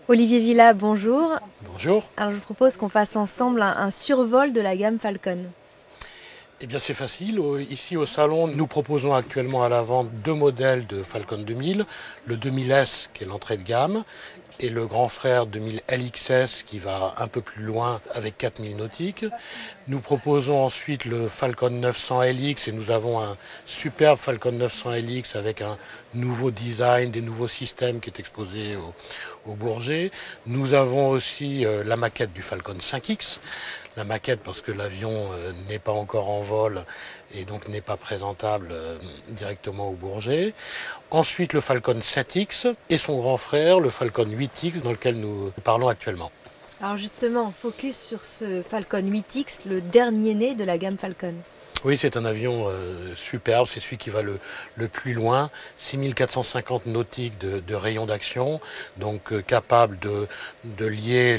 Olivier Villa, bonjour. Bonjour. Alors je vous propose qu'on fasse ensemble un survol de la gamme Falcon. Eh bien c'est facile. Ici au salon, nous proposons actuellement à la vente deux modèles de Falcon 2000. Le 2000S qui est l'entrée de gamme et le grand frère 2000 LXS qui va un peu plus loin avec 4000 nautiques. Nous proposons ensuite le Falcon 900 LX et nous avons un superbe Falcon 900 LX avec un nouveau design, des nouveaux systèmes qui est exposé au Bourget. Nous avons aussi la maquette du Falcon 5X. La maquette parce que l'avion n'est pas encore en vol et donc n'est pas présentable directement au Bourget. Ensuite le Falcon 7X et son grand frère, le Falcon 8X dans lequel nous parlons actuellement. Alors justement, focus sur ce Falcon 8X, le dernier né de la gamme Falcon. Oui, c'est un avion superbe, c'est celui qui va le plus loin, 6450 nautiques de rayon d'action, donc capable de lier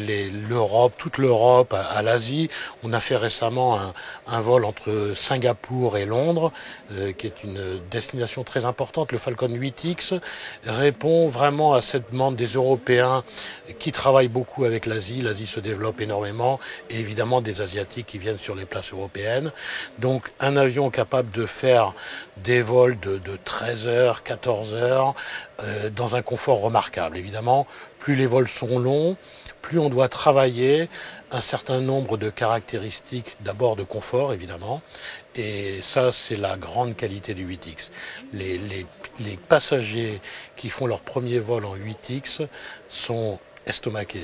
l'Europe, toute l'Europe à l'Asie. On a fait récemment un vol entre Singapour et Londres, qui est une destination très importante. Le Falcon 8X répond vraiment à cette demande des Européens qui travaillent beaucoup avec l'Asie. L'Asie se développe énormément, et évidemment des Asiatiques qui viennent sur les places européennes. Donc un avion capable de faire des vols de 13 heures, 14 heures, dans un confort remarquable. Évidemment, plus les vols sont longs, plus on doit travailler un certain nombre de caractéristiques, d'abord de confort évidemment, et ça c'est la grande qualité du 8X. Les passagers qui font leur premier vol en 8X sont estomaqué.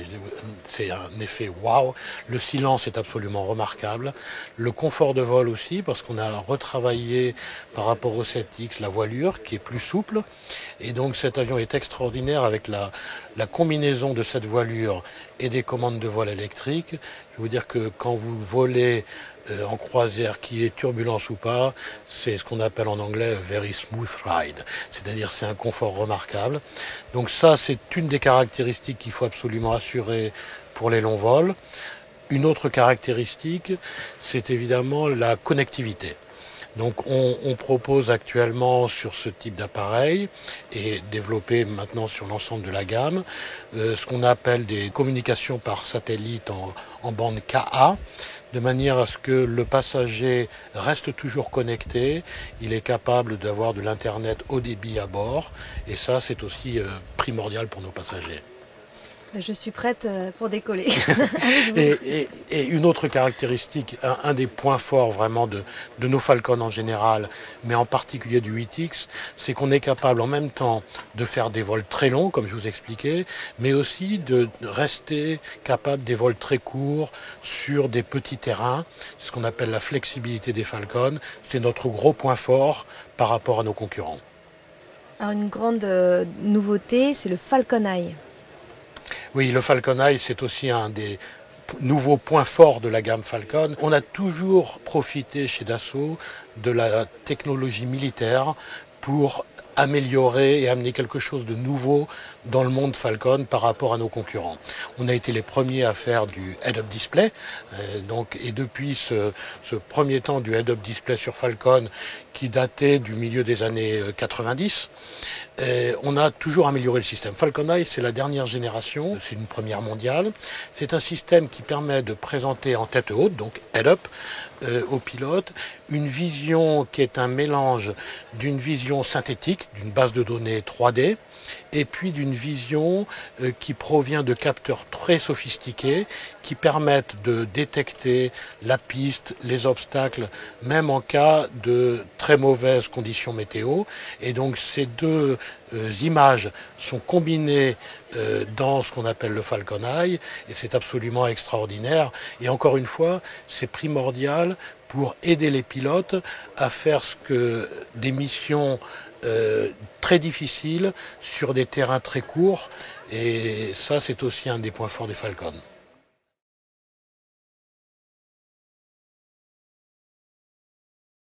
C'est un effet waouh. Le silence est absolument remarquable. Le confort de vol aussi, parce qu'on a retravaillé par rapport au 7X la voilure qui est plus souple. Et donc cet avion est extraordinaire avec la combinaison de cette voilure et des commandes de vol électriques. Je veux dire que quand vous volez en croisière, qui est turbulence ou pas, c'est ce qu'on appelle en anglais a very smooth ride. C'est-à-dire c'est un confort remarquable. Donc ça, c'est une des caractéristiques qu'il faut absolument assurer pour les longs vols. Une autre caractéristique, c'est évidemment la connectivité. Donc on propose actuellement sur ce type d'appareil et développé maintenant sur l'ensemble de la gamme ce qu'on appelle des communications par satellite en bande Ka, de manière à ce que le passager reste toujours connecté, il est capable d'avoir de l'internet haut débit à bord et ça c'est aussi primordial pour nos passagers. Je suis prête pour décoller. Et une autre caractéristique, un des points forts vraiment de nos Falcon en général, mais en particulier du 8X, c'est qu'on est capable en même temps de faire des vols très longs, comme je vous expliquais, mais aussi de rester capable des vols très courts sur des petits terrains. C'est ce qu'on appelle la flexibilité des Falcon. C'est notre gros point fort par rapport à nos concurrents. Alors une grande nouveauté, c'est le Falcon Eye. Oui, le Falcon Eye, c'est aussi un des nouveaux points forts de la gamme Falcon. On a toujours profité chez Dassault de la technologie militaire pour améliorer et amener quelque chose de nouveau dans le monde Falcon par rapport à nos concurrents. On a été les premiers à faire du head-up display, et depuis ce premier temps du head-up display sur Falcon qui datait du milieu des années 90, on a toujours amélioré le système. Falcon Eye, c'est la dernière génération, c'est une première mondiale. C'est un système qui permet de présenter en tête haute, donc head-up, au pilote, une vision qui est un mélange d'une vision synthétique, d'une base de données 3D, et puis d'une vision qui provient de capteurs très sophistiqués qui permettent de détecter la piste, les obstacles, même en cas de très mauvaises conditions météo. Et donc ces deux images sont combinées dans ce qu'on appelle le Falcon Eye, et c'est absolument extraordinaire. Et encore une fois, c'est primordial pour aider les pilotes à faire des missions très difficiles sur des terrains très courts, et ça c'est aussi un des points forts des Falcon.